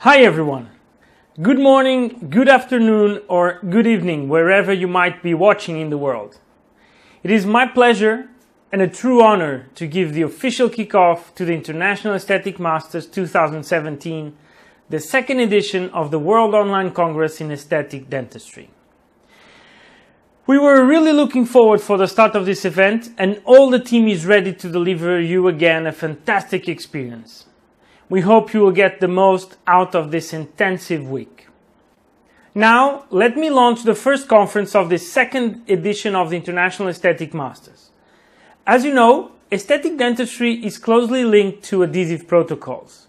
Hi everyone. Good morning, good afternoon, or good evening, wherever you might be watching in the world. It is my pleasure and a true honor to give the official kickoff to the International Aesthetic Masters 2017, the second edition of the World Online Congress in Aesthetic Dentistry. We were really looking forward for the start of this event, and all the team is ready to deliver you again a fantastic experience. We hope you will get the most out of this intensive week. Now, let me launch the first conference of the second edition of the International Aesthetic Masters. As you know, aesthetic dentistry is closely linked to adhesive protocols.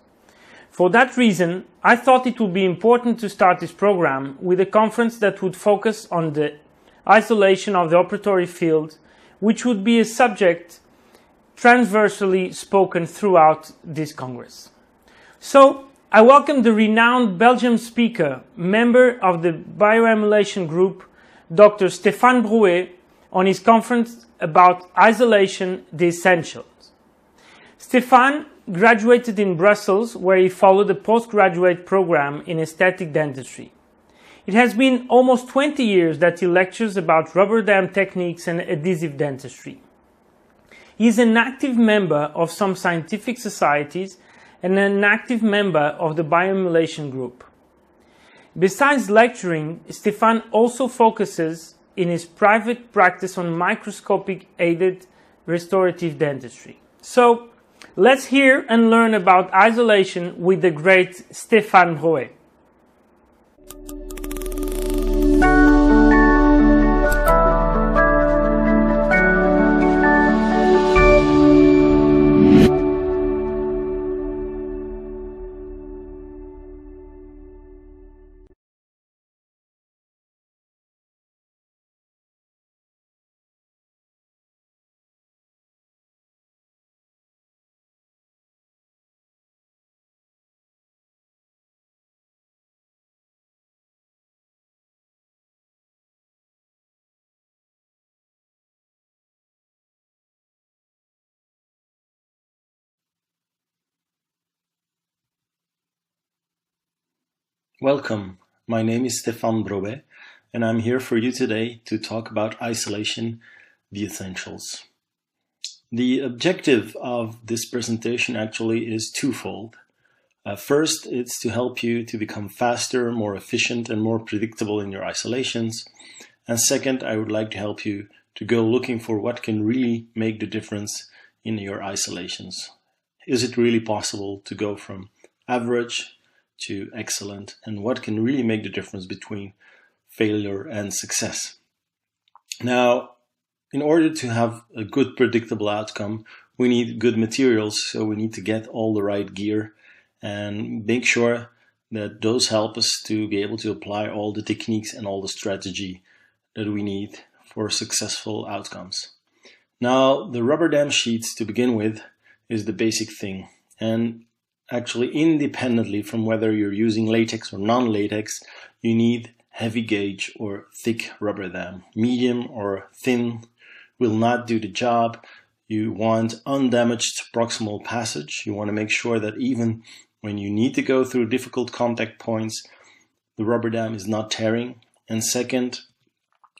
For that reason, I thought it would be important to start this program with a conference that would focus on the isolation of the operatory field, which would be a subject transversally spoken throughout this Congress. So, I welcome the renowned Belgian speaker, member of the bioemulation group, Dr. Stephan Bowie, on his conference about isolation, the essentials. Stephan graduated in Brussels, where he followed a postgraduate program in aesthetic dentistry. It has been almost 20 years that he lectures about rubber dam techniques and adhesive dentistry. He is an active member of some scientific societies and an active member of the bioemulation group. Besides lecturing, Stephan also focuses in his private practice on microscopic aided restorative dentistry. So, let's hear and learn about isolation with the great Stephan Bowie. Welcome, my name is Stephan Bowie, and I'm here for you today to talk about isolation, the essentials. The objective of this presentation actually is twofold. First, it's to help you to become faster, more efficient, and more predictable in your isolations. And second, I would like to help you to go looking for what can really make the difference in your isolations. Is it really possible to go from average to excellent, and what can really make the difference between failure and success? Now, in order to have a good predictable outcome, we need good materials, so we need to get all the right gear and make sure that those help us to be able to apply all the techniques and all the strategy that we need for successful outcomes. Now, the rubber dam sheets to begin with is the basic thing, and actually, independently from whether you're using latex or non-latex, you need heavy gauge or thick rubber dam. Medium or thin will not do the job. You want undamaged proximal passage. You want to make sure that even when you need to go through difficult contact points, the rubber dam is not tearing. And second,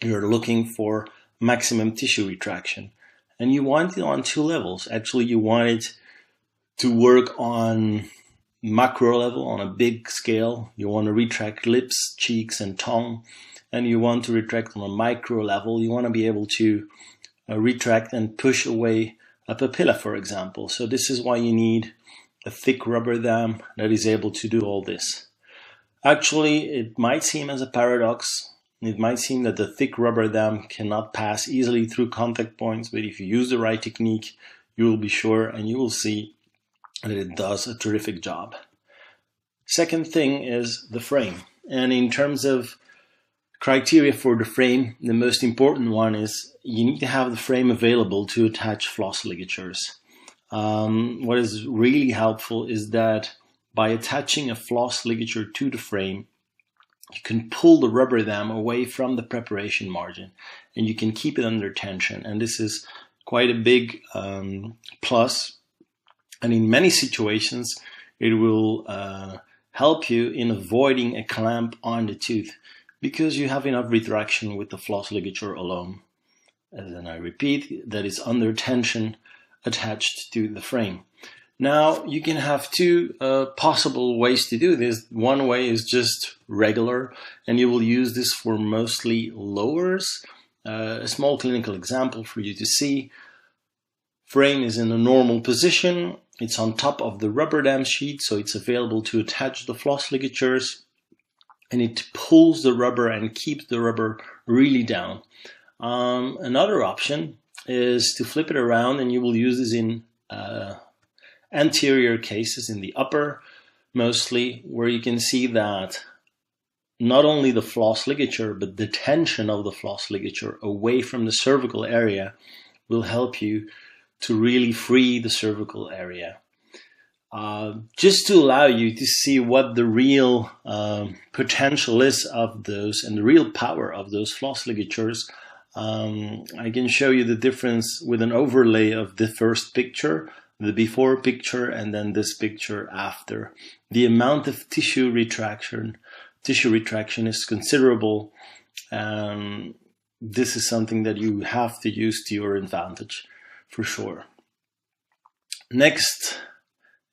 you're looking for maximum tissue retraction. And you want it on two levels. Actually, you want it to work on macro level, on a big scale. You want to retract lips, cheeks, and tongue, and you want to retract on a micro level. You want to be able to retract and push away a papilla, for example. So this is why you need a thick rubber dam that is able to do all this. Actually, it might seem as a paradox. It might seem that the thick rubber dam cannot pass easily through contact points, but if you use the right technique, you will be sure and you will see that it does a terrific job. Second thing is the frame. And in terms of criteria for the frame, the most important one is you need to have the frame available to attach floss ligatures. What is really helpful is that by attaching a floss ligature to the frame, you can pull the rubber dam away from the preparation margin and you can keep it under tension. And this is quite a big plus. And in many situations, it will help you in avoiding a clamp on the tooth because you have enough retraction with the floss ligature alone. And then I repeat, that is under tension attached to the frame. Now, you can have two possible ways to do this. One way is just regular, and you will use this for mostly lowers. A small clinical example for you to see. Frame is in a normal position. It's on top of the rubber dam sheet, so it's available to attach the floss ligatures. And it pulls the rubber and keeps the rubber really down. Another option is to flip it around, and you will use this in anterior cases, in the upper mostly, where you can see that not only the floss ligature, but the tension of the floss ligature away from the cervical area will help you to really free the cervical area. Just to allow you to see what the real potential is of those and the real power of those floss ligatures, I can show you the difference with an overlay of the first picture, the before picture, and then this picture after. The amount of tissue retraction is considerable. This is something that you have to use to your advantage for sure. Next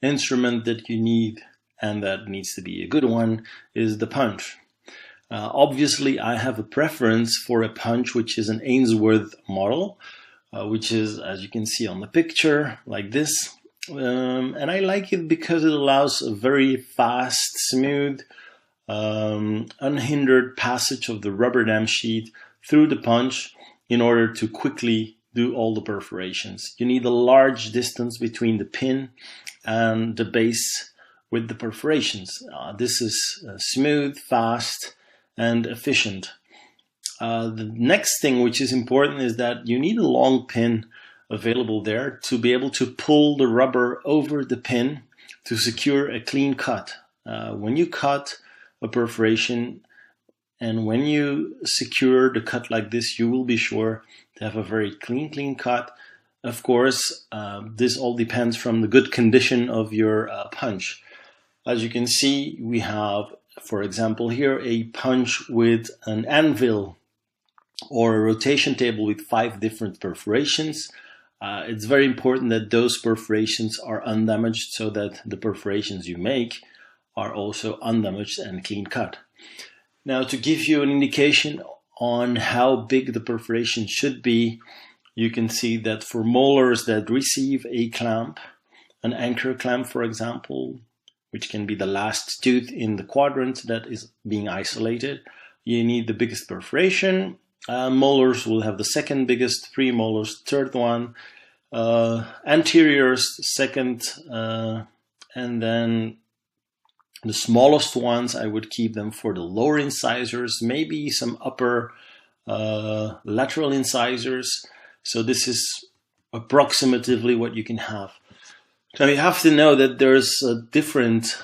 instrument that you need, and that needs to be a good one, is the punch. Obviously, I have a preference for a punch which is an Ainsworth model, which is, as you can see on the picture, like this. And I like it because it allows a very fast, smooth, unhindered passage of the rubber dam sheet through the punch in order to quickly do all the perforations. You need a large distance between the pin and the base with the perforations. This is smooth, fast, and efficient. The next thing which is important is that you need a long pin available there to be able to pull the rubber over the pin to secure a clean cut. When you cut a perforation and when you secure the cut like this, you will be sure to have a very clean cut. Of course, this all depends from the good condition of your punch. As you can see, we have, for example, here a punch with an anvil or a rotation table with 5 different perforations. It's very important that those perforations are undamaged so that the perforations you make are also undamaged and clean cut. Now, to give you an indication on how big the perforation should be, you can see that for molars that receive a clamp, an anchor clamp, for example, which can be the last tooth in the quadrant that is being isolated, you need the biggest perforation. Molars will have the second biggest, premolars third one, anteriors second, and then the smallest ones I would keep them for the lower incisors, maybe some upper lateral incisors. So this is approximately what you can have. Now you have to know that there's different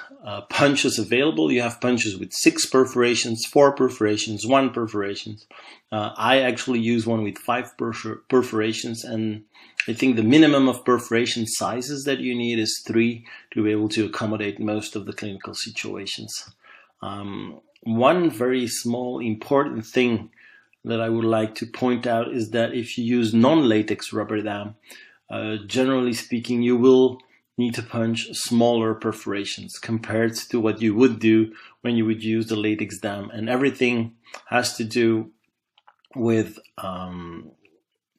punches available. You have punches with 6 perforations, 4 perforations, 1 perforation. I actually use one with 5 perforations, and I think the minimum of perforation sizes that you need is 3 to be able to accommodate most of the clinical situations. One very small important thing that I would like to point out is that if you use non-latex rubber dam, generally speaking, you will need to punch smaller perforations compared to what you would do when you would use the latex dam. And everything has to do with the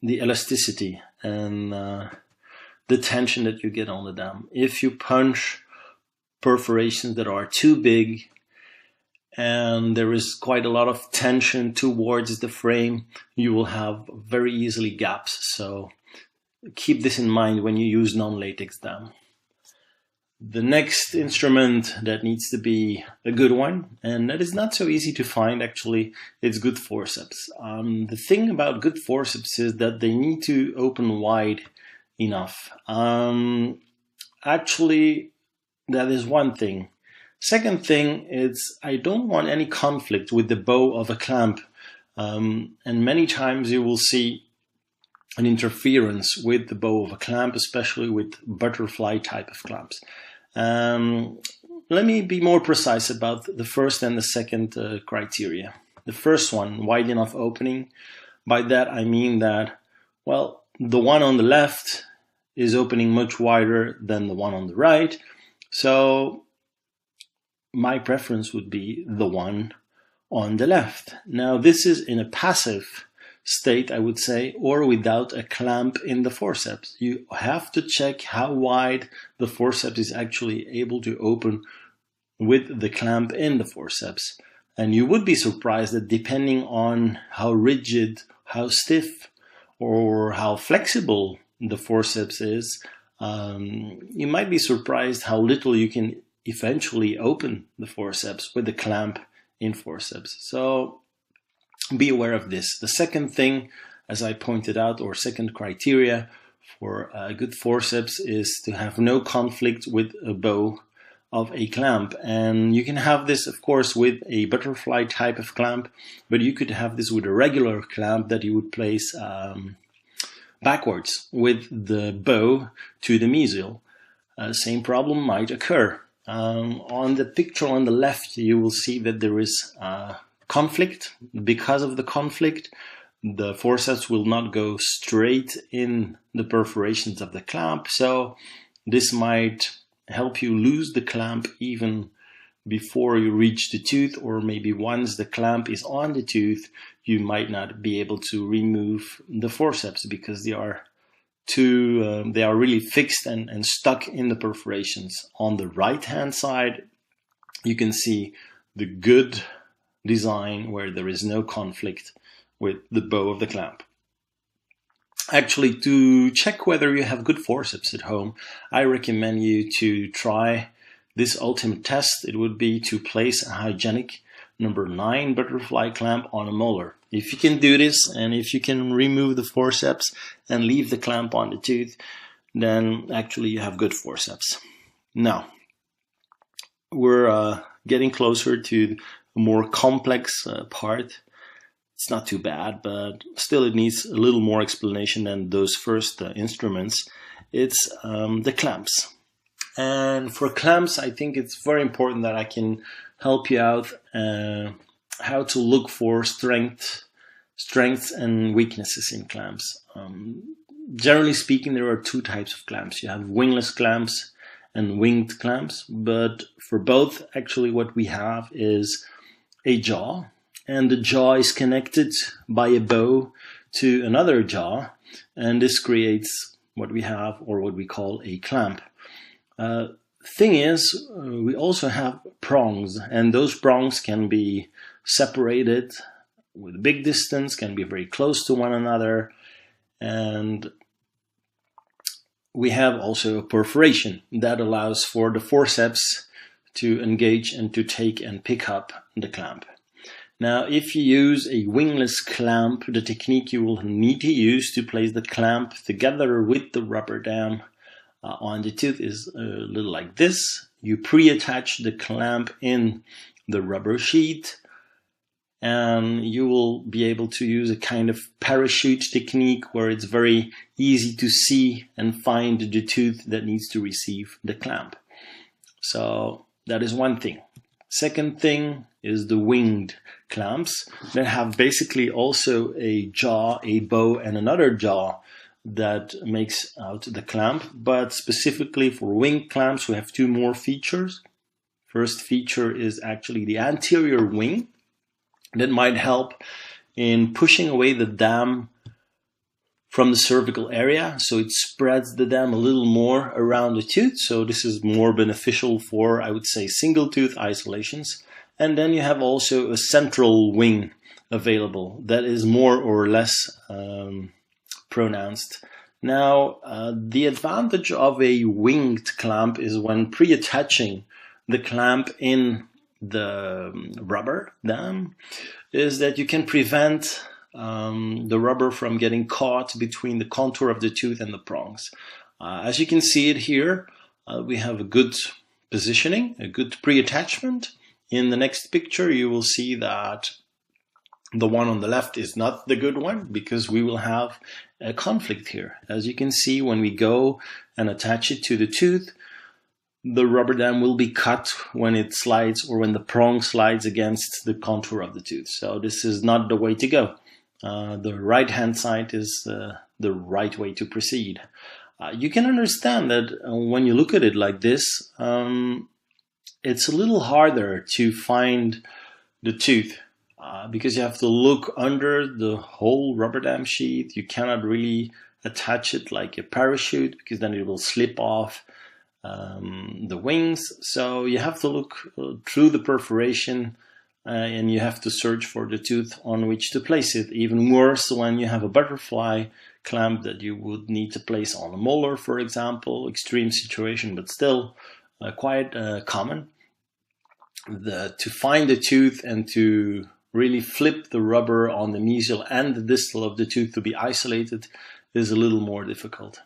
elasticity and the tension that you get on the dam. If you punch perforations that are too big and there is quite a lot of tension towards the frame, you will have very easily gaps. So keep this in mind when you use non-latex dam. The next instrument that needs to be a good one, and that is not so easy to find actually, it's good forceps. The thing about good forceps is that they need to open wide enough. Actually, that is one thing. Second thing is I don't want any conflict with the bow of a clamp. And many times you will see an interference with the bow of a clamp, especially with butterfly type of clamps. let me be more precise about the first and the second criteria. The first one, wide enough opening. By that I mean that, well, the one on the left is opening much wider than the one on the right. So my preference would be the one on the left. Now this is in a passive state, I would say, or without a clamp in the forceps. You have to check how wide the forceps is actually able to open with the clamp in the forceps. And you would be surprised that depending on how rigid, how stiff, or how flexible the forceps is, you might be surprised how little you can eventually open the forceps with the clamp in forceps. So be aware of this. The second thing, as I pointed out, or second criteria for a good forceps is to have no conflict with a bow of a clamp. And you can have this, of course, with a butterfly type of clamp, but you could have this with a regular clamp that you would place backwards with the bow to the muzzle. Same problem might occur. On the picture on the left, you will see that there is conflict. Because of the conflict, the forceps will not go straight in the perforations of the clamp, so this might help you lose the clamp even before you reach the tooth, or maybe once the clamp is on the tooth, you might not be able to remove the forceps because they are really fixed and stuck in the perforations. On the right hand side, you can see the good design where there is no conflict with the bow of the clamp. Actually, to check whether you have good forceps at home, I recommend you to try this ultimate test. It would be to place a hygienic number 9 butterfly clamp on a molar. If you can do this, and if you can remove the forceps and leave the clamp on the tooth, then actually you have good forceps. Now, we're getting closer to a more complex part. It's not too bad, but still it needs a little more explanation than those first instruments. It's the clamps. And for clamps, I think it's very important that I can help you out how to look for strengths and weaknesses in clamps. Generally speaking, there are two types of clamps. You have wingless clamps and winged clamps, but for both, actually what we have is a jaw, and the jaw is connected by a bow to another jaw, and this creates what we have, or what we call a clamp. Thing is, we also have prongs, and those prongs can be separated with a big distance, can be very close to one another, and we have also a perforation that allows for the forceps to engage and to take and pick up the clamp. Now, if you use a wingless clamp, the technique you will need to use to place the clamp together with the rubber dam on the tooth is a little like this. You pre-attach the clamp in the rubber sheet, and you will be able to use a kind of parachute technique where it's very easy to see and find the tooth that needs to receive the clamp. So that is one thing. Second thing is the winged clamps that have basically also a jaw, a bow, and another jaw that makes out the clamp. But specifically for winged clamps, we have two more features. First feature is actually the anterior wing that might help in pushing away the dam from the cervical area, so it spreads the dam a little more around the tooth. So this is more beneficial for, I would say, single tooth isolations. And then you have also a central wing available that is more or less pronounced. Now, the advantage of a winged clamp is when pre-attaching the clamp in the rubber dam is that you can prevent the rubber from getting caught between the contour of the tooth and the prongs. As you can see it here, we have a good positioning, a good pre-attachment. In the next picture, you will see that the one on the left is not the good one because we will have a conflict here. As you can see, when we go and attach it to the tooth, the rubber dam will be cut when it slides or when the prong slides against the contour of the tooth. So this is not the way to go. The right hand side is the right way to proceed. You can understand that when you look at it like this, it's a little harder to find the tooth because you have to look under the whole rubber dam sheath. You cannot really attach it like a parachute because then it will slip off the wings. So you have to look through the perforation and you have to search for the tooth on which to place it. Even worse when you have a butterfly clamp that you would need to place on a molar, for example. Extreme situation, but still quite common. To find the tooth and to really flip the rubber on the mesial and the distal of the tooth to be isolated is a little more difficult.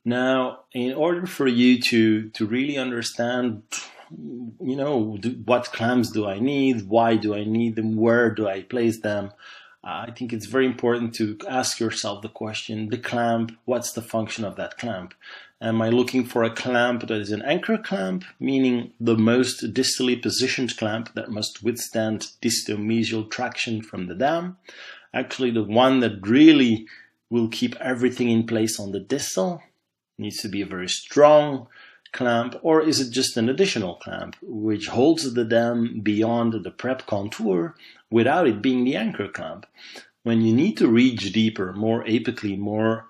Now, in order for you to really understand, what clamps do I need, why do I need them, where do I place them, I think it's very important to ask yourself the question, the clamp, what's the function of that clamp? Am I looking for a clamp that is an anchor clamp, meaning the most distally positioned clamp that must withstand distomesial traction from the dam? Actually, the one that really will keep everything in place on the distal? Needs to be a very strong clamp, or is it just an additional clamp which holds the dam beyond the prep contour without it being the anchor clamp? When you need to reach deeper, more apically, more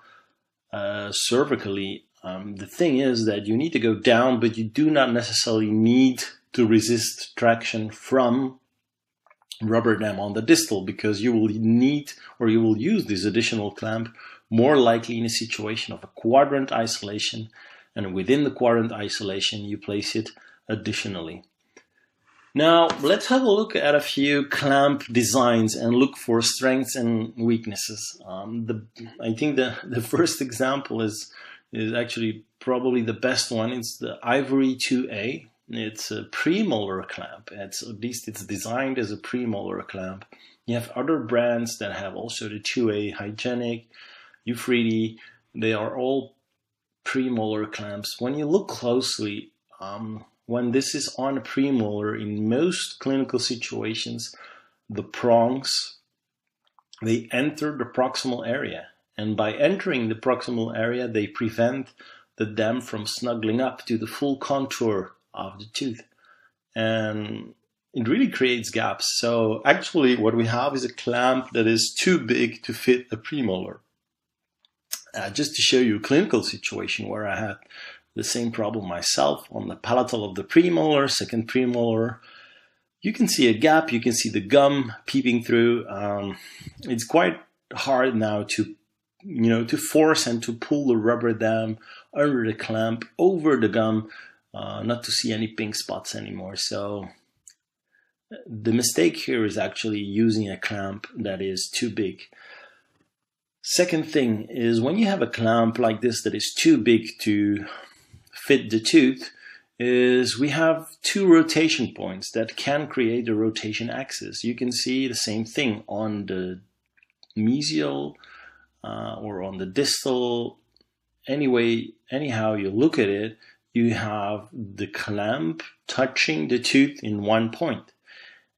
cervically, the thing is that you need to go down, but you do not necessarily need to resist traction from rubber dam on the distal, because you will need or you will use this additional clamp more likely in a situation of a quadrant isolation, and within the quadrant isolation you place it additionally. Now let's have a look at a few clamp designs and look for strengths and weaknesses. I think the first example is actually probably the best one. It's the Ivory 2A. It's a premolar clamp. At least it's designed as a premolar clamp. You have other brands that have also the 2A Hygienic, Euphrates. They are all premolar clamps. When you look closely, when this is on a premolar, in most clinical situations, the prongs, they enter the proximal area. And by entering the proximal area, they prevent the dam from snuggling up to the full contour of the tooth. And it really creates gaps. So actually what we have is a clamp that is too big to fit a premolar. Just to show you a clinical situation where I had the same problem myself on the palatal of the premolar, second premolar. You can see a gap, you can see the gum peeping through. It's quite hard now to force and to pull the rubber dam under the clamp over the gum, not to see any pink spots anymore. So the mistake here is actually using a clamp that is too big. Second thing is, when you have a clamp like this that is too big to fit the tooth, is we have two rotation points that can create a rotation axis. You can see the same thing on the mesial or on the distal. Anyhow you look at it, you have the clamp touching the tooth in one point,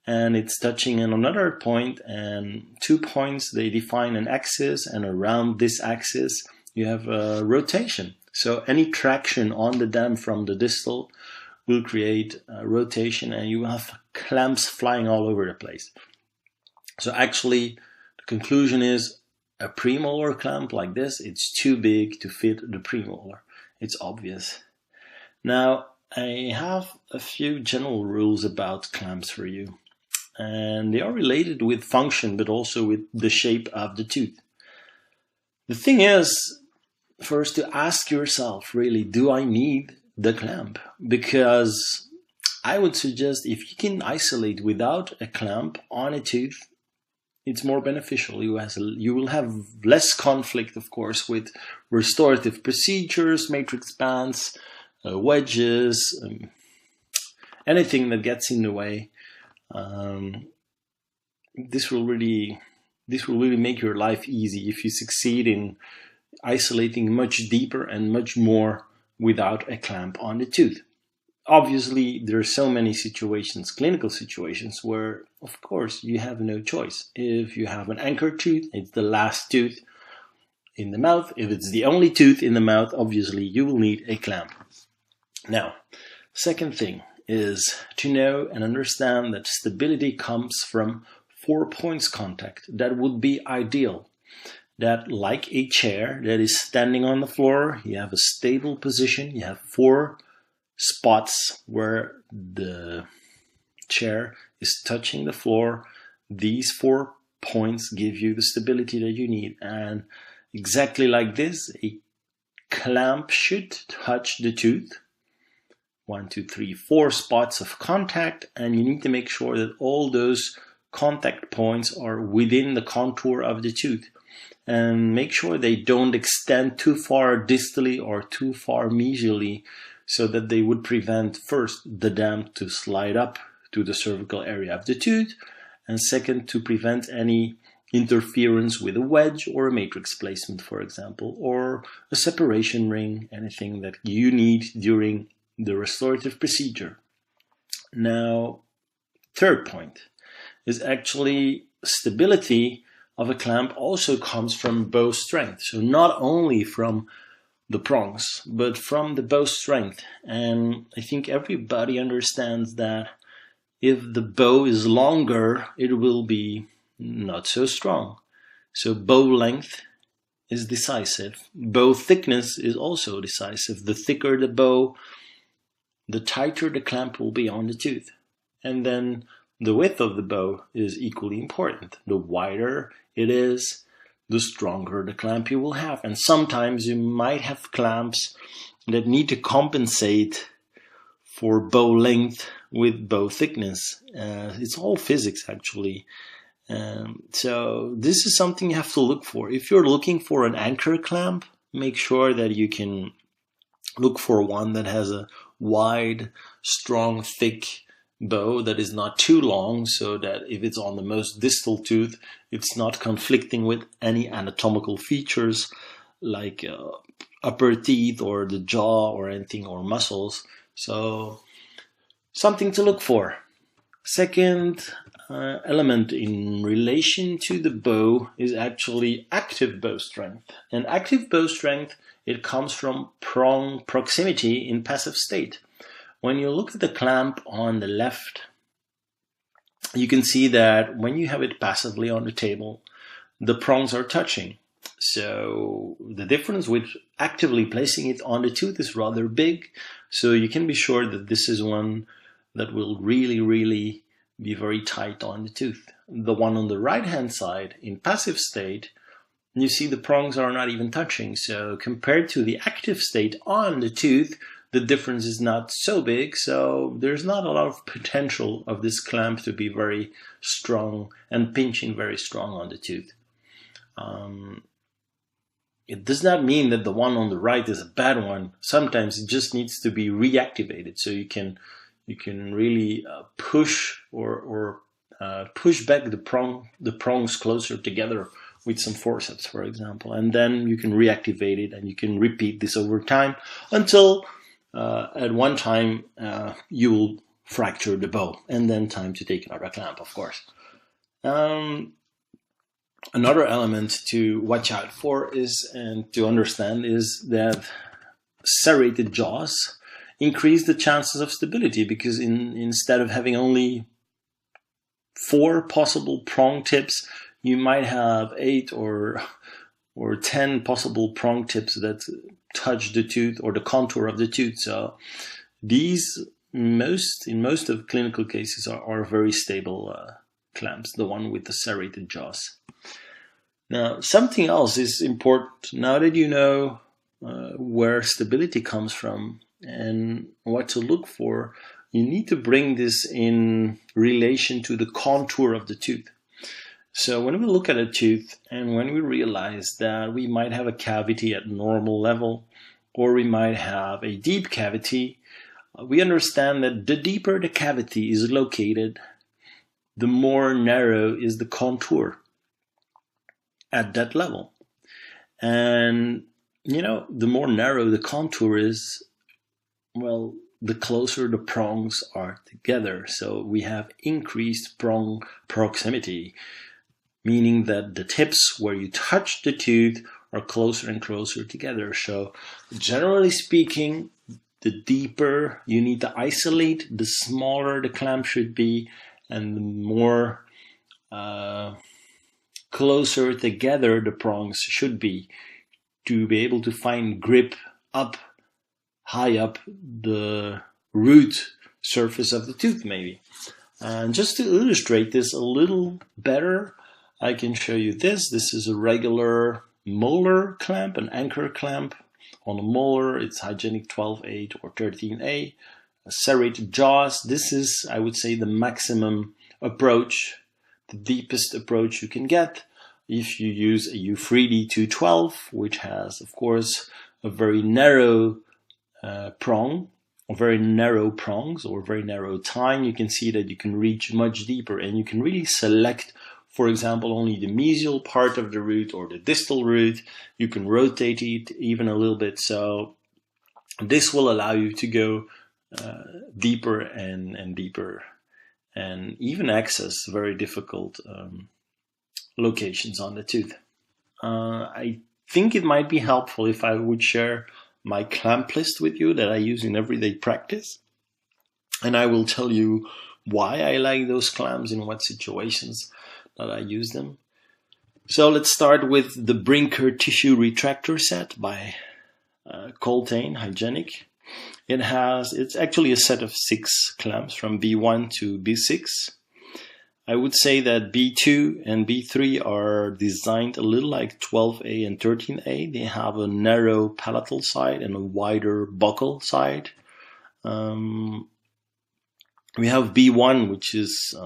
and it's touching in another point, and 2 points, they define an axis, and around this axis you have a rotation. So any traction on the dam from the distal will create a rotation, and you will have clamps flying all over the place. So actually the conclusion is, a premolar clamp like this, it's too big to fit the premolar. It's obvious. Now I have a few general rules about clamps for you, and they are related with function but also with the shape of the tooth. The thing is, first to ask yourself, really, do I need the clamp? Because I would suggest, if you can isolate without a clamp on a tooth, it's more beneficial. You will have less conflict, of course, with restorative procedures, matrix bands, wedges, anything that gets in the way. This will really make your life easy if you succeed in isolating much deeper and much more without a clamp on the tooth. Obviously, there are so many situations, clinical situations, where, of course, you have no choice. If you have an anchor tooth, it's the last tooth in the mouth. If it's the only tooth in the mouth, obviously, you will need a clamp. Now, second thing is to know and understand that stability comes from 4 points contact. That would be ideal. That, like a chair that is standing on the floor, you have a stable position, you have 4 spots where the chair is touching the floor. These 4 points give you the stability that you need. And exactly like this, a clamp should touch the tooth. 1, 2, 3, 4 spots of contact, and you need to make sure that all those contact points are within the contour of the tooth. And make sure they don't extend too far distally or too far mesially, so that they would prevent, first, the dam to slide up to the cervical area of the tooth, and second, to prevent any interference with a wedge or a matrix placement, for example, or a separation ring, anything that you need during the restorative procedure. Now, third point is actually stability of a clamp also comes from bow strength. So not only from the prongs, but from the bow strength. And I think everybody understands that if the bow is longer, it will be not so strong. So bow length is decisive. Bow thickness is also decisive. The thicker the bow, the tighter the clamp will be on the tooth. And then the width of the bow is equally important. The wider it is, the stronger the clamp you will have. And sometimes you might have clamps that need to compensate for bow length with bow thickness. It's all physics, actually. So this is something you have to look for. If you're looking for an anchor clamp, make sure that you can look for one that has a wide, strong, thick bow that is not too long, so that if it's on the most distal tooth, it's not conflicting with any anatomical features like upper teeth or the jaw or anything, or muscles. So something to look for. Second element in relation to the bow is actually active bow strength. And active bow strength, it comes from prong proximity in passive state. When you look at the clamp on the left, you can see that when you have it passively on the table, the prongs are touching. So the difference with actively placing it on the tooth is rather big. So you can be sure that this is one that will really be very tight on the tooth. The one on the right hand side in passive state, you see the prongs are not even touching. So compared to the active state on the tooth, the difference is not so big, so there's not a lot of potential of this clamp to be very strong and pinching very strong on the tooth. It does not mean that the one on the right is a bad one. Sometimes it just needs to be reactivated, so you can really push or push back the prongs closer together with some forceps, for example, and then you can reactivate it, and you can repeat this over time until at one time you will fracture the bow, and then time to take another clamp, of course. Another element to watch out for is, and to understand, is that serrated jaws increase the chances of stability, because instead of having only 4 possible prong tips, you might have 8 or 10 possible prong tips that touch the tooth or the contour of the tooth. So these, in most of clinical cases, are very stable clamps, the one with the serrated jaws. Now, something else is important. Now that you know where stability comes from and what to look for, you need to bring this in relation to the contour of the tooth. So when we look at a tooth and when we realize that we might have a cavity at normal level, or we might have a deep cavity, we understand that the deeper the cavity is located, the more narrow is the contour at that level. And, the more narrow the contour is, well, the closer the prongs are together. So we have increased prong proximity, meaning that the tips where you touch the tooth are closer and closer together. So generally speaking, the deeper you need to isolate, the smaller the clamp should be, and the more closer together the prongs should be to be able to find grip up, high up the root surface of the tooth maybe. And just to illustrate this a little better, I can show you this. This is a regular molar clamp, an anchor clamp. On a molar, it's hygienic 12-8 or 13A. Serrated jaws, this is, I would say, the maximum approach, the deepest approach you can get. If you use a U3D 212, which has, of course, a very narrow prong, or very narrow prongs, or very narrow tine, you can see that you can reach much deeper, and you can really select, for example, only the mesial part of the root or the distal root. You can rotate it even a little bit. So this will allow you to go deeper and deeper, and even access very difficult locations on the tooth. I think it might be helpful if I would share my clamp list with you that I use in everyday practice. And I will tell you why I like those clamps, in what situations that I use them. So let's start with the Brinker Tissue Retractor Set by Coltane Hygienic. It's actually a set of 6 clamps from B1 to B6. I would say that B2 and B3 are designed a little like 12A and 13A. They have a narrow palatal side and a wider buccal side. We have B1, which is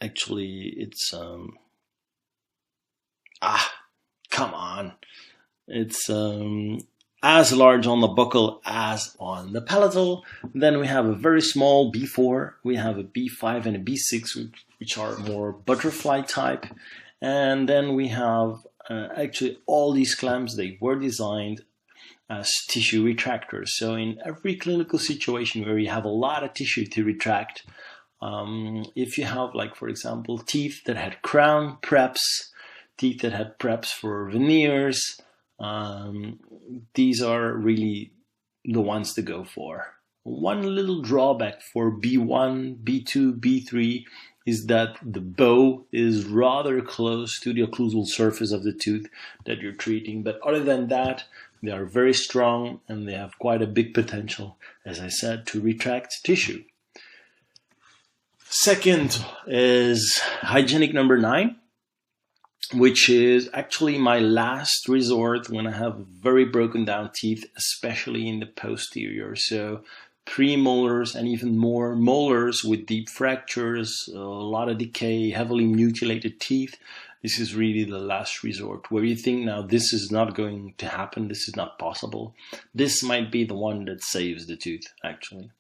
actually it's come on, it's as large on the buccal as on the palatal. Then we have a very small B4, we have a B5 and a B6, which are more butterfly type. And then we have actually all these clamps, they were designed as tissue retractors. So in every clinical situation where you have a lot of tissue to retract, if you have, like, for example, teeth that had crown preps, teeth that had preps for veneers, these are really the ones to go for. One little drawback for B1, B2, B3 is that the bow is rather close to the occlusal surface of the tooth that you're treating. But other than that, they are very strong and they have quite a big potential, as I said, to retract tissue. Second is hygienic number 9. Which is actually my last resort when I have very broken down teeth, especially in the posterior. So premolars and even more molars with deep fractures, a lot of decay, heavily mutilated teeth. This is really the last resort where you think, now this is not going to happen, this is not possible. This might be the one that saves the tooth, actually.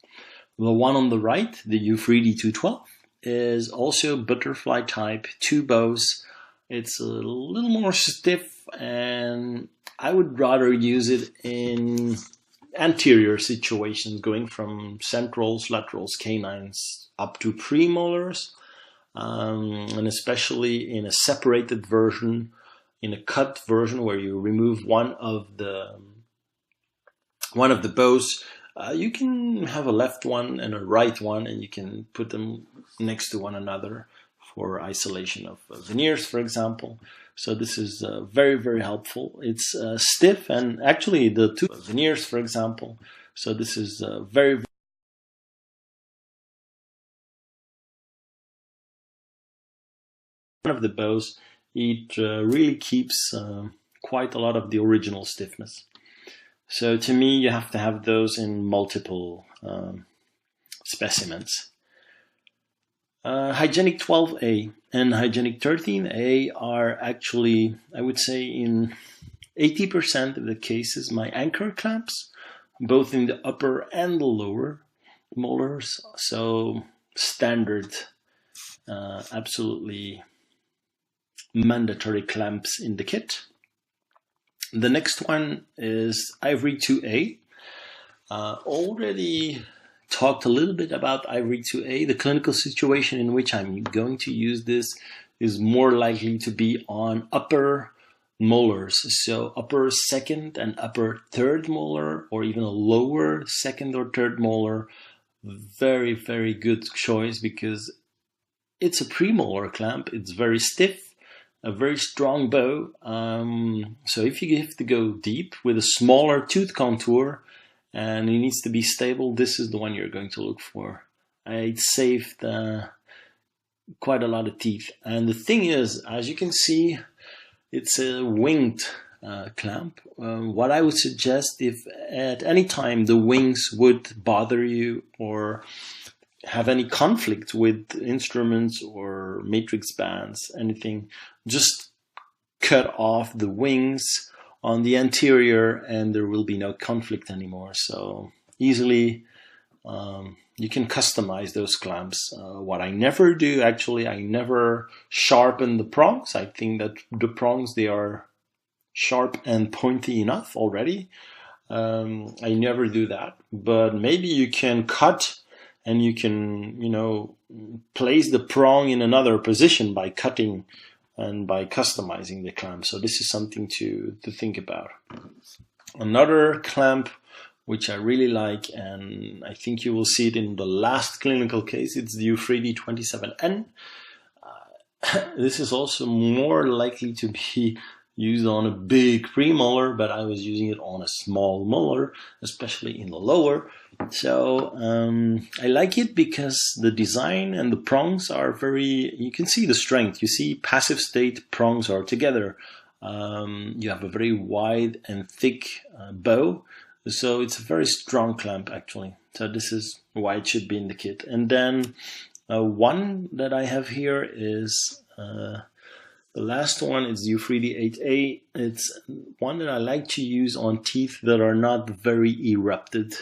The one on the right, the U3D 212, is also butterfly type, 2 bows. It's a little more stiff, and I would rather use it in anterior situations, going from centrals, laterals, canines up to premolars, and especially in a separated version, in a cut version where you remove one of the bows. You can have a left one and a right one, and you can put them next to one another for isolation of veneers, for example. So this is very, very helpful. It's stiff, and actually the 2 veneers, for example. So this is very, one of the bows, it really keeps quite a lot of the original stiffness. So to me, you have to have those in multiple specimens. Hygienic 12A and hygienic 13A are actually, I would say, in 80% of the cases, my anchor clamps, both in the upper and the lower molars. So standard, absolutely mandatory clamps in the kit. The next one is Ivory 2A. Already talked a little bit about Ivory 2A. The clinical situation in which I'm going to use this is more likely to be on upper molars, so upper second and upper third molar, or even a lower second or third molar. Very, very good choice because it's a premolar clamp. It's very stiff, a very strong bow. So if you have to go deep with a smaller tooth contour and it needs to be stable, this is the one you're going to look for. It saved quite a lot of teeth. And the thing is, as you can see, it's a winged clamp. What I would suggest, if at any time the wings would bother you or have any conflict with instruments or matrix bands, anything, just cut off the wings on the anterior and there will be no conflict anymore. So easily you can customize those clamps. What I never do, actually, I never sharpen the prongs. I think that the prongs, they are sharp and pointy enough already. I never do that, but maybe you can cut and you can, you know, place the prong in another position by cutting and by customizing the clamp. So this is something to think about. Another clamp which I really like, and I think you will see it in the last clinical case, it's the Euphrates 27N. This is also more likely to be used on a big premolar, but I was using it on a small molar, especially in the lower. So I like it because the design and the prongs are very, you can see the strength. You see passive state prongs are together. You have a very wide and thick bow. So it's a very strong clamp actually. So this is why it should be in the kit. And then one that I have here is the last one is the Euphrates 8A. It's one that I like to use on teeth that are not very erupted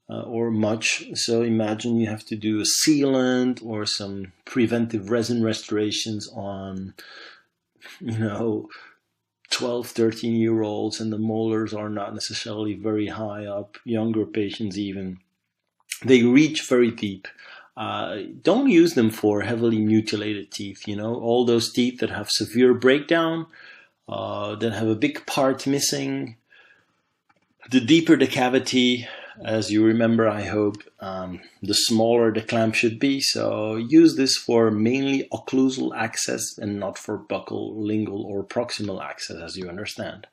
or much. So imagine you have to do a sealant or some preventive resin restorations on, you know, 12, 13-year-olds, and the molars are not necessarily very high up, younger patients even. They reach very deep. Don't use them for heavily mutilated teeth, you know, all those teeth that have severe breakdown, that have a big part missing. The deeper the cavity, as you remember, I hope, the smaller the clamp should be. So use this for mainly occlusal access and not for buccal, lingual, or proximal access, as you understand.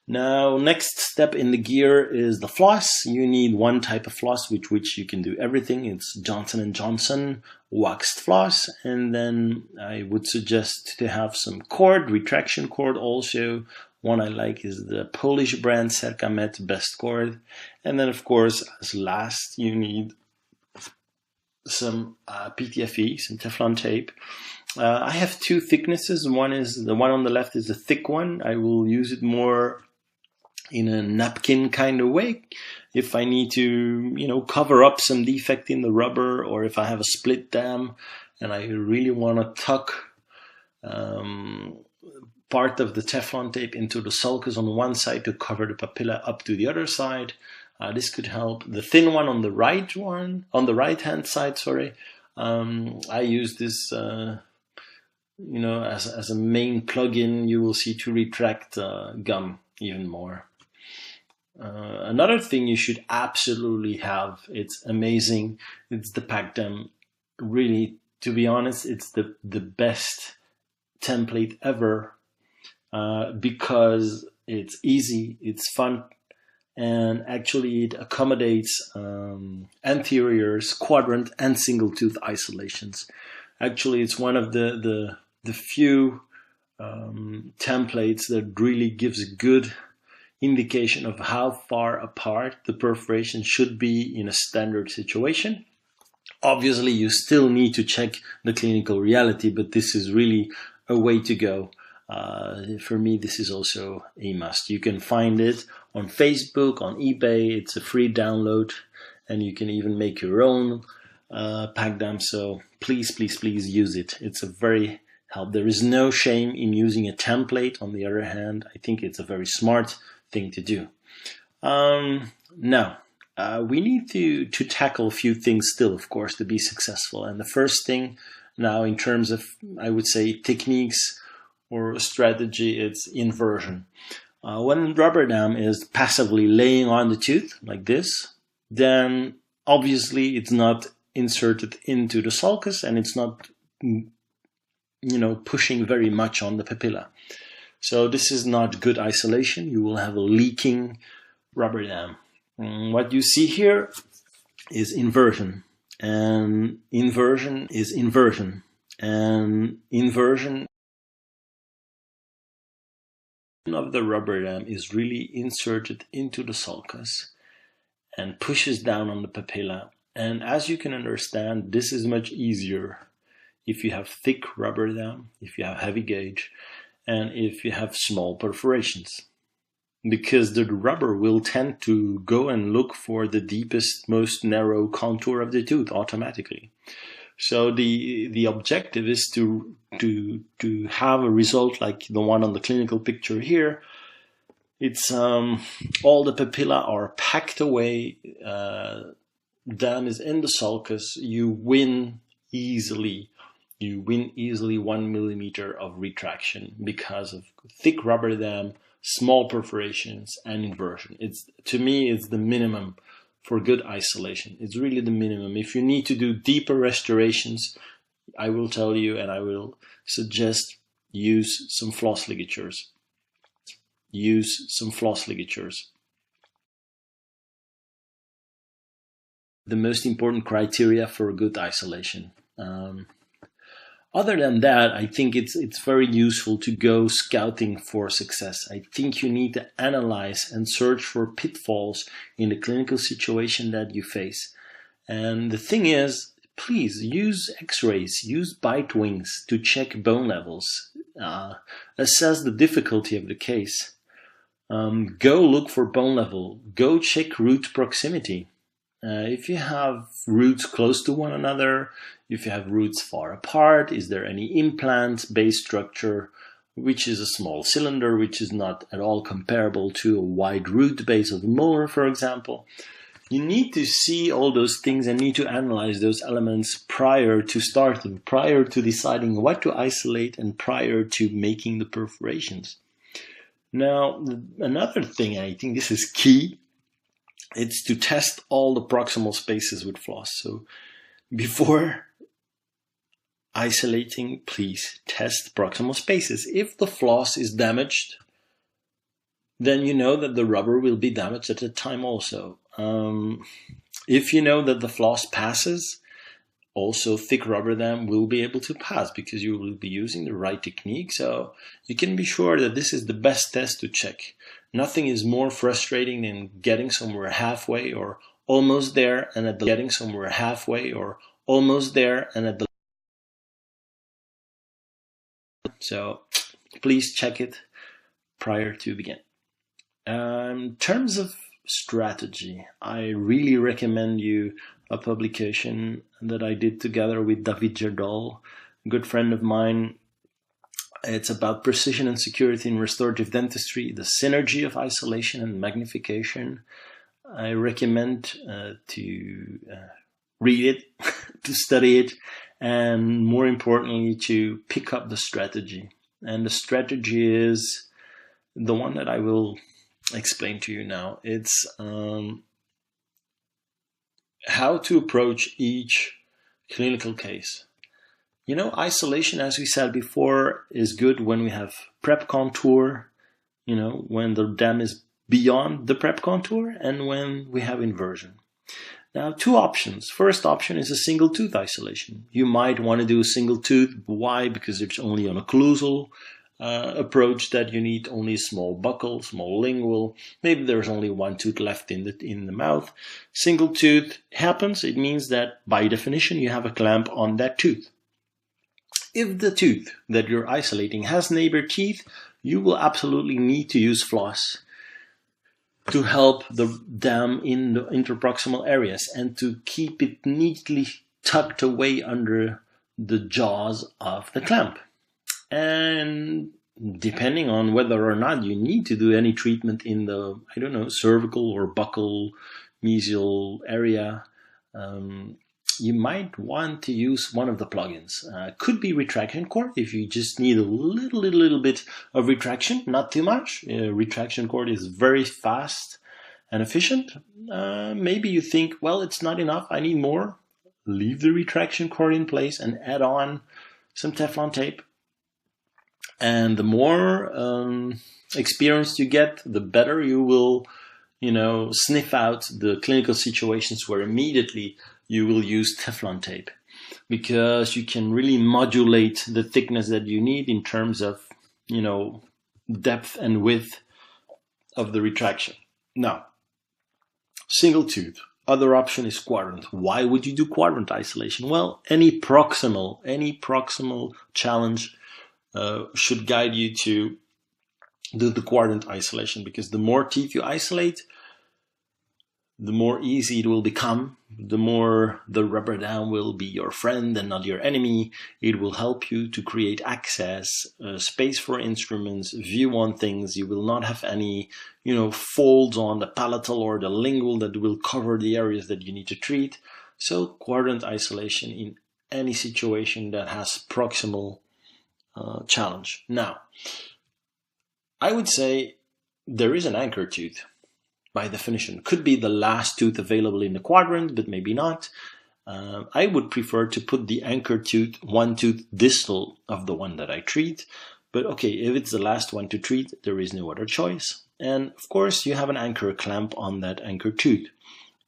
Now, next step in the gear is the floss. You need one type of floss with which you can do everything. It's Johnson & Johnson waxed floss. And then I would suggest to have some cord, retraction cord also. One I like is the Polish brand Cercamet Best Cord. And then, of course, as last, you need some Ptfe, some Teflon tape. I have two thicknesses. One is, the one on the left is the thick one. I will use it more in a napkin kind of way. If I need to, you know, cover up some defect in the rubber, or if I have a split dam and I really want to tuck part of the Teflon tape into the sulcus on one side to cover the papilla up to the other side. This could help. The thin one on the right hand side, sorry. I use this, you know, as a main plug-in. You will see to retract gum even more. Another thing you should absolutely have. It's amazing. It's the Pagdam. Really, to be honest, it's the best template ever. Because it's easy, it's fun, and actually it accommodates anteriors, quadrant, and single tooth isolations. Actually, it's one of the few templates that really gives a good indication of how far apart the perforation should be in a standard situation. Obviously, you still need to check the clinical reality, but this is really a way to go. For me, this is also a must. You can find it on Facebook, on eBay. It's a free download, and you can even make your own Pagdam. So please, please, please use it. It's a very help. There is no shame in using a template. On the other hand, I think it's a very smart thing to do. Now, we need to tackle a few things still, of course, to be successful. And the first thing now, in terms of, I would say, techniques or strategy, it's inversion. When rubber dam is passively laying on the tooth like this, then obviously it's not inserted into the sulcus and it's not, pushing very much on the papilla. So this is not good isolation. You will have a leaking rubber dam. What you see here is inversion, and inversion is inversion, and inversion of the rubber dam is really inserted into the sulcus and pushes down on the papilla. And as you can understand, this is much easier if you have thick rubber dam, if you have heavy gauge, and if you have small perforations. Because the rubber will tend to go and look for the deepest, most narrow contour of the tooth automatically. So the objective is to have a result like the one on the clinical picture here. It's all the papilla are packed away, dam is in the sulcus. You win easily 1 millimeter of retraction because of thick rubber dam, small perforations, and inversion. To me, it's the minimum for good isolation. It's really the minimum. If you need to do deeper restorations, I will tell you, and I will suggest, use some floss ligatures. Use some floss ligatures. The most important criteria for good isolation. Other than that, I think it's very useful to go scouting for success. I think you need to analyze and search for pitfalls in the clinical situation that you face. And the thing is, please use x-rays, use bite wings to check bone levels, assess the difficulty of the case. Go look for bone level, go check root proximity. If you have roots close to one another, if you have roots far apart, is there any implant base structure, which is a small cylinder, which is not at all comparable to a wide root base of the molar, for example. You need to see all those things and need to analyze those elements prior to starting, prior to deciding what to isolate and prior to making the perforations. Now, another thing, I think this is key, it's to test all the proximal spaces with floss. So before isolating, please test proximal spaces. If the floss is damaged, then you know that the rubber will be damaged at the time also. If you know that the floss passes, also thick rubber dam will be able to pass because you will be using the right technique. So you can be sure that this is the best test to check. Nothing is more frustrating than getting somewhere halfway or almost there and at the So please check it prior to begin. In terms of strategy, I really recommend you a publication that I did together with David Jardal, a good friend of mine. It's about precision and security in restorative dentistry, the synergy of isolation and magnification. I recommend to read it, to study it, and more importantly, to pick up the strategy. And the strategy is the one that I will explain to you now. It's how to approach each clinical case. You know, isolation, as we said before, is good when we have prep contour, when the dam is beyond the prep contour, and when we have inversion. Now, two options. First option is a single tooth isolation. You might want to do a single tooth. Why? Because it's only on occlusal approach that you need only a small buccal, small lingual. Maybe there's only one tooth left in the mouth. Single tooth happens. It means that by definition you have a clamp on that tooth. If the tooth that you're isolating has neighbor teeth, you will absolutely need to use floss to help the dam in the interproximal areas and to keep it neatly tucked away under the jaws of the clamp. And depending on whether or not you need to do any treatment in the, I don't know, cervical or buccal mesial area, you might want to use one of the plugins. Could be retraction cord if you just need a little bit of retraction, not too much. Retraction cord is very fast and efficient. Maybe you think, well, it's not enough, I need more. Leave the retraction cord in place and add on some Teflon tape. And the more experience you get, the better you will, sniff out the clinical situations where immediately you will use Teflon tape, because you can really modulate the thickness that you need in terms of, depth and width of the retraction. Now, single tooth. Other option is quadrant. Why would you do quadrant isolation? Well, any proximal challenge should guide you to do the quadrant isolation, because the more teeth you isolate, the more easy it will become, the more the rubber dam will be your friend and not your enemy. It will help you to create access, space for instruments, view on things. You will not have any, folds on the palatal or the lingual that will cover the areas that you need to treat. So quadrant isolation in any situation that has proximal challenge. Now, I would say there is an anchor tooth. By definition, could be the last tooth available in the quadrant, but maybe not. I would prefer to put the anchor tooth, one tooth distal of the one that I treat. But okay, if it's the last one to treat, there is no other choice. And of course, you have an anchor clamp on that anchor tooth.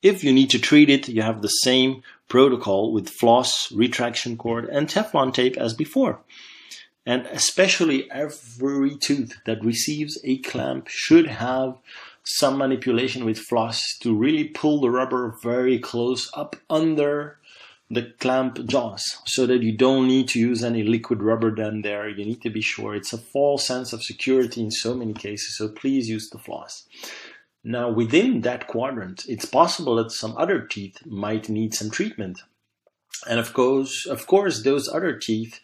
If you need to treat it, you have the same protocol with floss, retraction cord, and Teflon tape as before. And especially every tooth that receives a clamp should have some manipulation with floss to really pull the rubber very close up under the clamp jaws, so that you don't need to use any liquid rubber down there. You need to be sure. It's a false sense of security in so many cases, so please use the floss. Now, within that quadrant, it's possible that some other teeth might need some treatment. And of course, those other teeth,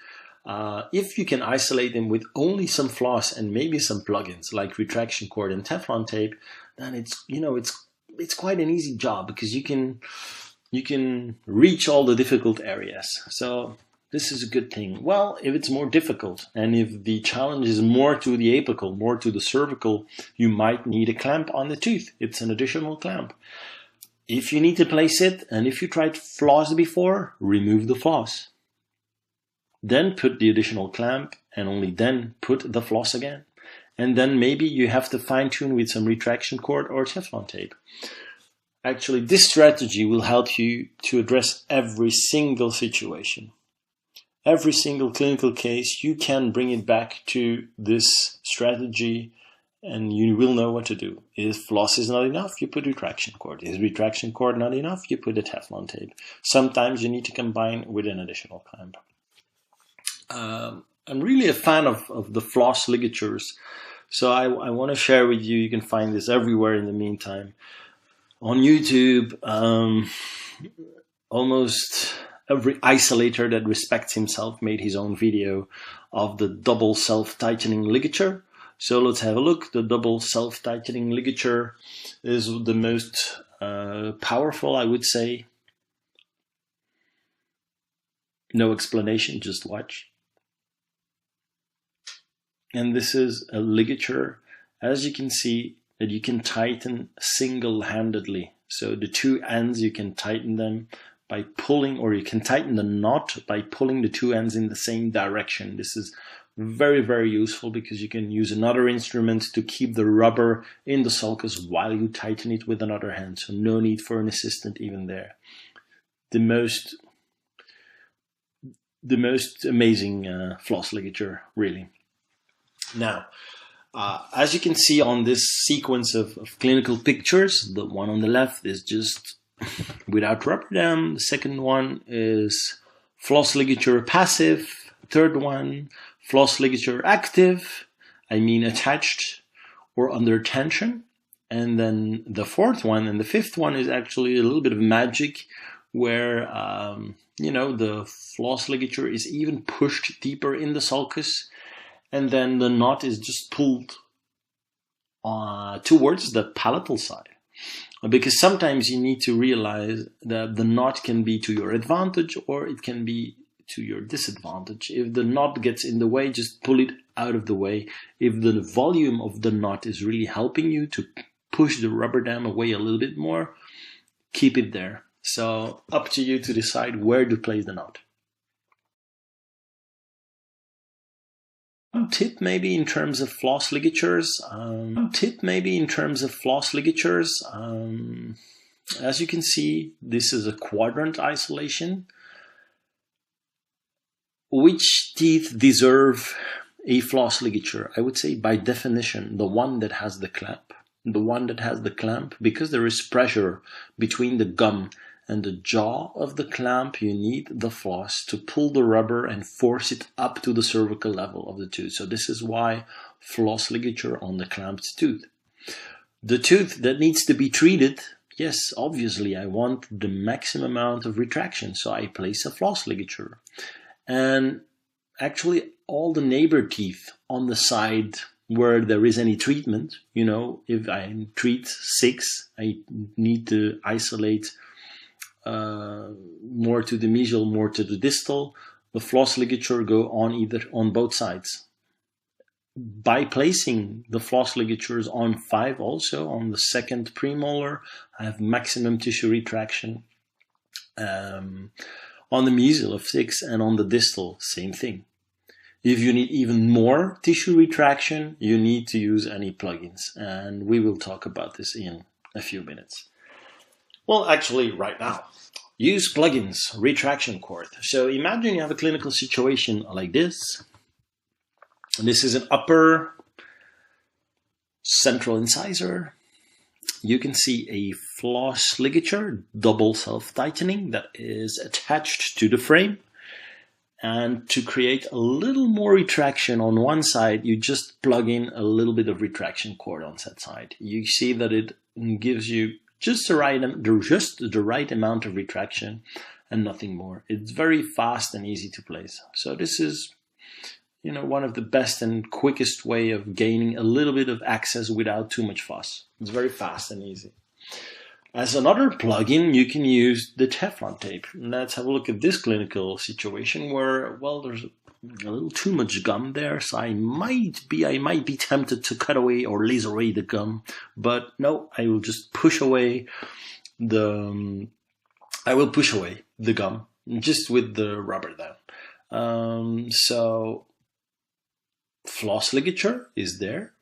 if you can isolate them with only some floss and maybe some plugins like retraction cord and Teflon tape, then it's quite an easy job, because you can reach all the difficult areas. So this is a good thing. Well, if it's more difficult and if the challenge is more to the apical, more to the cervical, you might need a clamp on the tooth. It's an additional clamp. If you need to place it, and if you tried floss before, remove the floss. Then put the additional clamp, and only then put the floss again. And then maybe you have to fine-tune with some retraction cord or Teflon tape. Actually, this strategy will help you to address every single situation. Every single clinical case, you can bring it back to this strategy, and you will know what to do. If floss is not enough, you put retraction cord. Is retraction cord not enough, you put a Teflon tape. Sometimes you need to combine with an additional clamp. I'm really a fan of the floss ligatures, so I want to share with you. You can find this everywhere in the meantime. On YouTube, almost every isolator that respects himself made his own video of the double self-tightening ligature. So let's have a look. The double self-tightening ligature is the most powerful, I would say. No explanation, just watch. And this is a ligature, as you can see, that you can tighten single-handedly. So the two ends, you can tighten them by pulling, or you can tighten the knot by pulling the two ends in the same direction. This is very, very useful, because you can use another instrument to keep the rubber in the sulcus while you tighten it with another hand. So no need for an assistant even there. The most amazing floss ligature, really. Now, as you can see on this sequence of clinical pictures, the one on the left is just without rubber dam. The second one is floss ligature passive. Third one, floss ligature active, attached or under tension. And then the fourth one and the fifth one is actually a little bit of magic, where the floss ligature is even pushed deeper in the sulcus, and then the knot is just pulled towards the palatal side. Because sometimes you need to realize that the knot can be to your advantage or it can be to your disadvantage. If the knot gets in the way, just pull it out of the way. If the volume of the knot is really helping you to push the rubber dam away a little bit more, keep it there. So up to you to decide where to place the knot. Tip maybe in terms of floss ligatures. As you can see, this is a quadrant isolation. Which teeth deserve a floss ligature? I would say by definition, the one that has the clamp. The one that has the clamp, because there is pressure between the gum and the jaw of the clamp, you need the floss to pull the rubber and force it up to the cervical level of the tooth. So this is why floss ligature on the clamped tooth. The tooth that needs to be treated, yes, obviously I want the maximum amount of retraction, so I place a floss ligature. And actually all the neighbor teeth on the side where there is any treatment, you know, if I treat 6, I need to isolate more to the mesial, more to the distal. The floss ligature go on both sides. By placing the floss ligatures on 5 also, on the second premolar, I have maximum tissue retraction. On the mesial of 6 and on the distal, same thing. If you need even more tissue retraction, you need to use any plugins, and we will talk about this in a few minutes. Well, actually, right now. Use plugins, retraction cord. So imagine you have a clinical situation like this. This is an upper central incisor. You can see a floss ligature, double self-tightening, that is attached to the frame. And to create a little more retraction on one side, you just plug in a little bit of retraction cord on that side. You see that it gives you just the right amount of retraction and nothing more. It's very fast and easy to place. So this is, you know, one of the best and quickest way of gaining a little bit of access without too much fuss. It's very fast and easy. As another plugin, you can use the Teflon tape. Let's have a look at this clinical situation where, well, there's a little too much gum there, so I might be tempted to cut away or laser away the gum, but no, I will just push away the gum just with the rubber down. So floss ligature is there.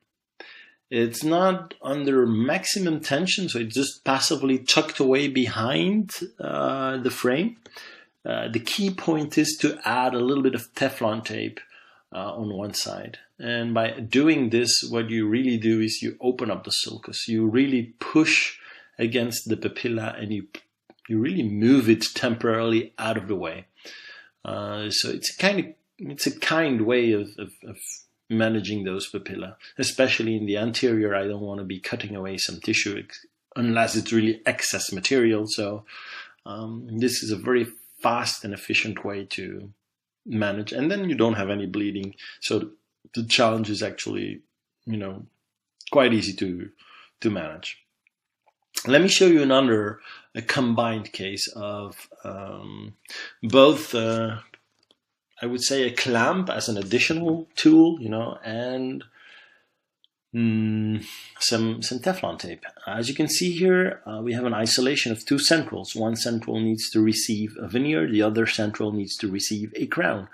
It's not under maximum tension, so it's just passively tucked away behind the frame. The key point is to add a little bit of Teflon tape on one side. And by doing this, what you really do is you open up the sulcus. You really push against the papilla and you really move it temporarily out of the way. So it's a kind way of managing those papilla, especially in the anterior. I don't want to be cutting away some tissue unless it's really excess material. So this is a very fast and efficient way to manage, and then you don't have any bleeding. So the challenge is actually, you know, quite easy to manage. Let me show you a combined case of both I would say a clamp as an additional tool, you know, and some Teflon tape. As you can see here, we have an isolation of 2 centrals. One central needs to receive a veneer, the other central needs to receive a crown.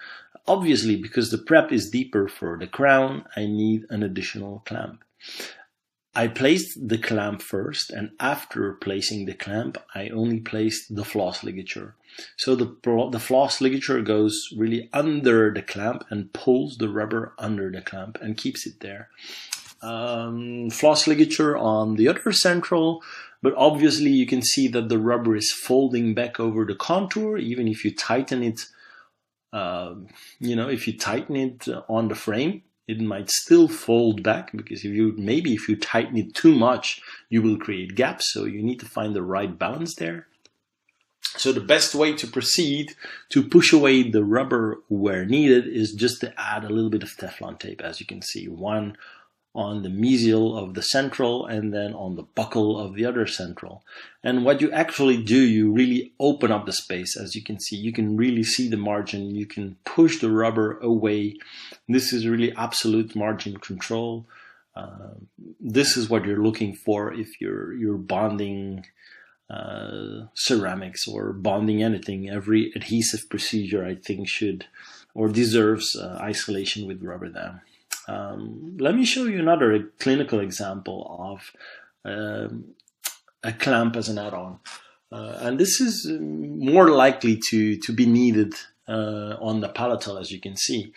Obviously, because the prep is deeper for the crown, I need an additional clamp. I placed the clamp first, and after placing the clamp, I only placed the floss ligature. So the floss ligature goes really under the clamp and pulls the rubber under the clamp and keeps it there. Floss ligature on the other central, but obviously you can see that the rubber is folding back over the contour, even if you tighten it, if you tighten it on the frame, it might still fold back, because if you tighten it too much, you will create gaps. So you need to find the right balance there. So the best way to proceed to push away the rubber where needed is just to add a little bit of Teflon tape, as you can see. One on the mesial of the central and then on the buccal of the other central. And what you actually do, you really open up the space. As you can see, you can really see the margin. You can push the rubber away. This is really absolute margin control. This is what you're looking for if you're bonding ceramics or bonding anything. Every adhesive procedure, I think, should or deserves isolation with rubber dam. Let me show you another clinical example of a clamp as an add-on. And this is more likely to be needed on the palatal, as you can see.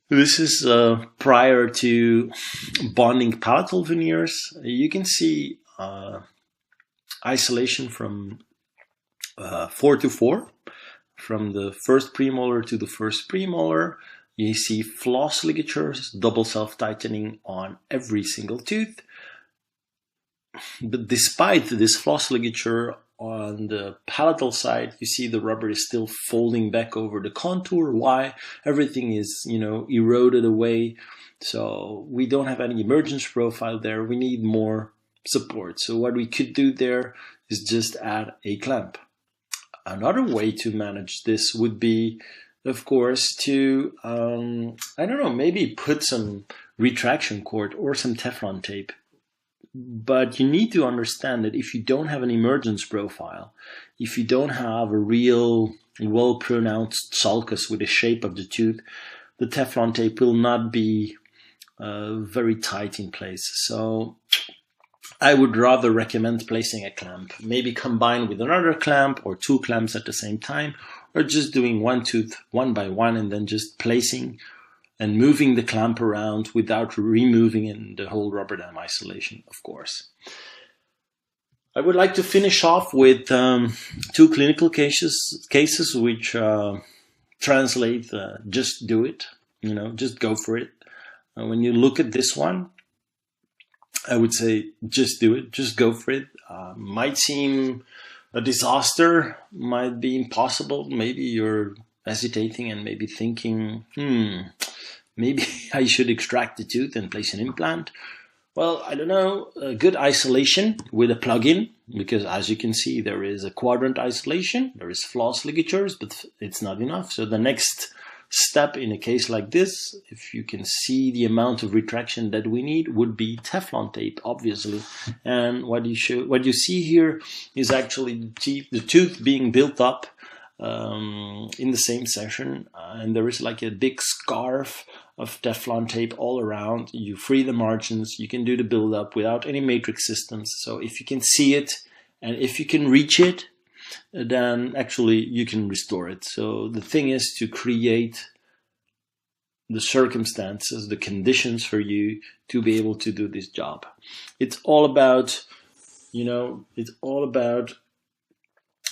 This is prior to bonding palatal veneers. You can see isolation from 4 to 4, from the first premolar to the first premolar. You see floss ligatures, double self-tightening on every single tooth. But despite this floss ligature on the palatal side, you see the rubber is still folding back over the contour. Why? Everything is, eroded away. So we don't have any emergence profile there. We need more support. So what we could do there is just add a clamp. Another way to manage this would be, of course, to, maybe put some retraction cord or some Teflon tape. But you need to understand that if you don't have an emergence profile, if you don't have a real well-pronounced sulcus with the shape of the tooth, the Teflon tape will not be very tight in place. So I would rather recommend placing a clamp, maybe combined with another clamp or 2 clamps at the same time, or just doing one tooth one by one and then just placing and moving the clamp around without removing the whole rubber dam isolation, of course. I would like to finish off with 2 clinical cases which translate just do it, just go for it. When you look at this one, I would say just do it, just go for it. Might seem a disaster, might be impossible. Maybe you're hesitating and maybe thinking, maybe I should extract the tooth and place an implant. Well, I don't know, a good isolation with a plug-in, because as you can see, there is a quadrant isolation, there is floss ligatures, but it's not enough. So the next step in a case like this, if you can see the amount of retraction that we need, would be Teflon tape, obviously. And what you see here is actually the tooth being built up in the same session, and there is like a big scarf of Teflon tape all around. You free the margins, you can do the build up without any matrix systems. So if you can see it and if you can reach it, then actually you can restore it. So the thing is to create the circumstances, the conditions for you to be able to do this job. It's all about,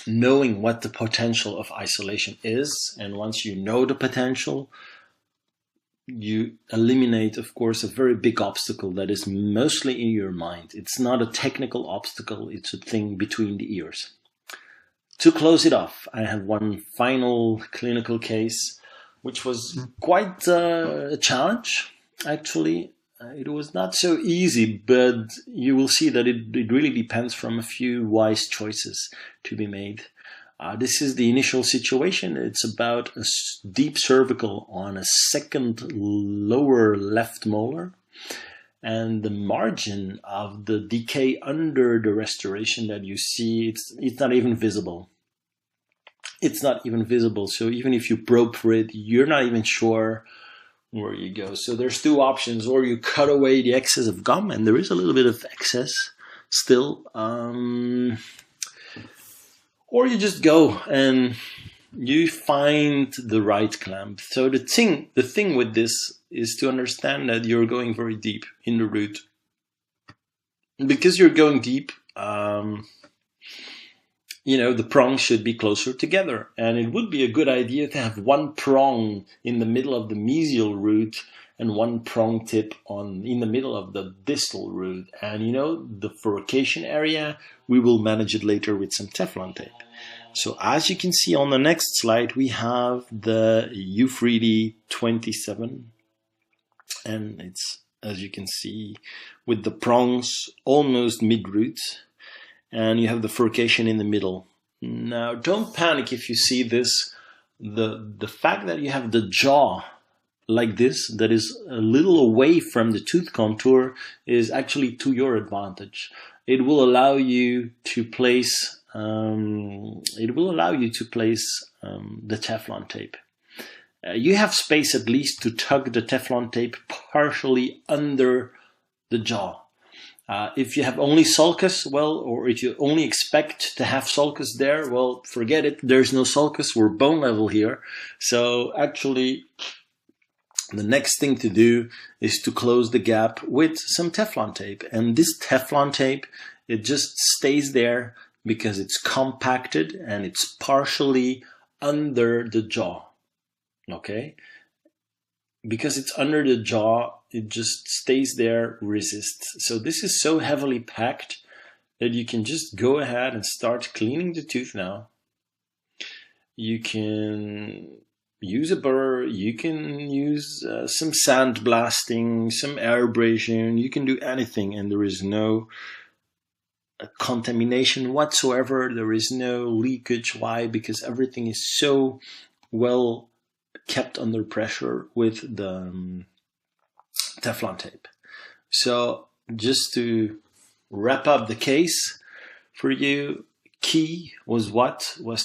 knowing what the potential of isolation is. And once you know the potential, you eliminate, of course, a very big obstacle that is mostly in your mind. It's not a technical obstacle, it's a thing between the ears. To close it off, I have one final clinical case, which was quite a challenge, actually. It was not so easy, but you will see that it really depends from a few wise choices to be made. This is the initial situation. It's about a deep cervical on a second lower left molar. And the margin of the decay under the restoration that you see, it's not even visible. It's not even visible. So even if you probe for it, you're not even sure where you go. So there's 2 options: or you cut away the excess of gum, and there is a little bit of excess still, or you just go and you find the right clamp. So the thing with this is to understand that you're going very deep in the root. Because you're going deep, the prongs should be closer together. And it would be a good idea to have one prong in the middle of the mesial root and one prong tip in the middle of the distal root. And the furcation area, we will manage it later with some Teflon tape. So as you can see on the next slide, we have the U3D 27, and it's, as you can see, with the prongs almost mid-root, and you have the furcation in the middle. Now, don't panic if you see this. The fact that you have the jaw like this, that is a little away from the tooth contour, is actually to your advantage. It will allow you to place the Teflon tape. You have space at least to tug the Teflon tape partially under the jaw. If you have only sulcus, well, or if you only expect to have sulcus there, well, forget it. There's no sulcus. We're bone level here. So actually, the next thing to do is to close the gap with some Teflon tape. And this Teflon tape, it just stays there because it's compacted and it's partially under the jaw. Okay? Because it's under the jaw, it just stays there, resists. So this is so heavily packed that you can just go ahead and start cleaning the tooth now. You can use a burr, you can use some sandblasting, some air abrasion, you can do anything, and there is no contamination whatsoever, there is no leakage. Why? Because everything is so well kept under pressure with the Teflon tape. So just to wrap up the case for you, key was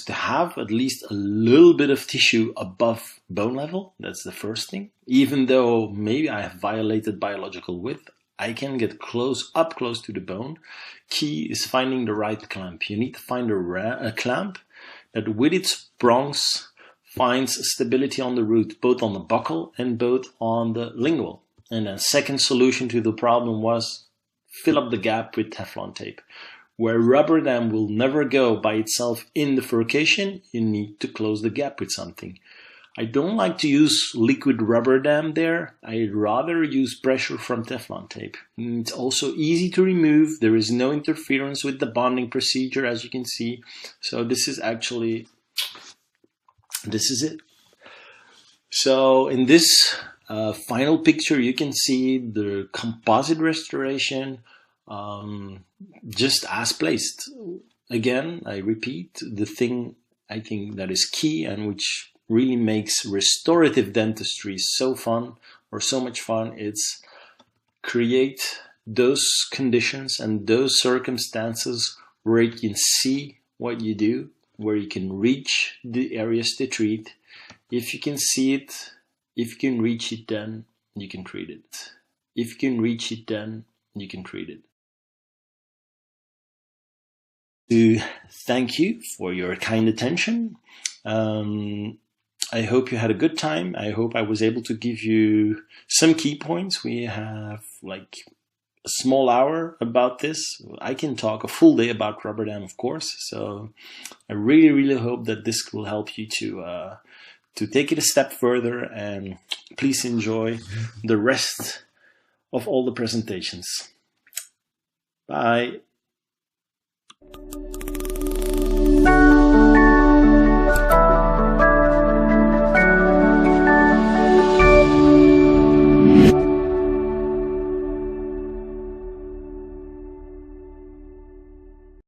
to have at least a little bit of tissue above bone level. That's the first thing. Even though maybe I have violated biological width, I can get up close to the bone. Key is finding the right clamp. You need to find a clamp that with its prongs finds stability on the root, both on the buccal and both on the lingual. And a second solution to the problem was fill up the gap with Teflon tape. Where rubber dam will never go by itself in the furcation, you need to close the gap with something. I don't like to use liquid rubber dam there. I'd rather use pressure from Teflon tape. It's also easy to remove. There is no interference with the bonding procedure, as you can see. So this is it. So in this final picture, you can see the composite restoration just as placed. Again, I repeat, the thing I think that is key and which really makes restorative dentistry so fun, or so much fun, it's create those conditions and those circumstances where you can see what you do, where you can reach the areas to treat. If you can see it, if you can reach it, then you can treat it. If you can reach it, then you can treat it. To thank you for your kind attention. I hope you had a good time. I hope I was able to give you some key points. We have like a small hour about this. I can talk a full day about rubber dam, of course. So I really, really hope that this will help you to take it a step further, and please enjoy the rest of all the presentations. Bye.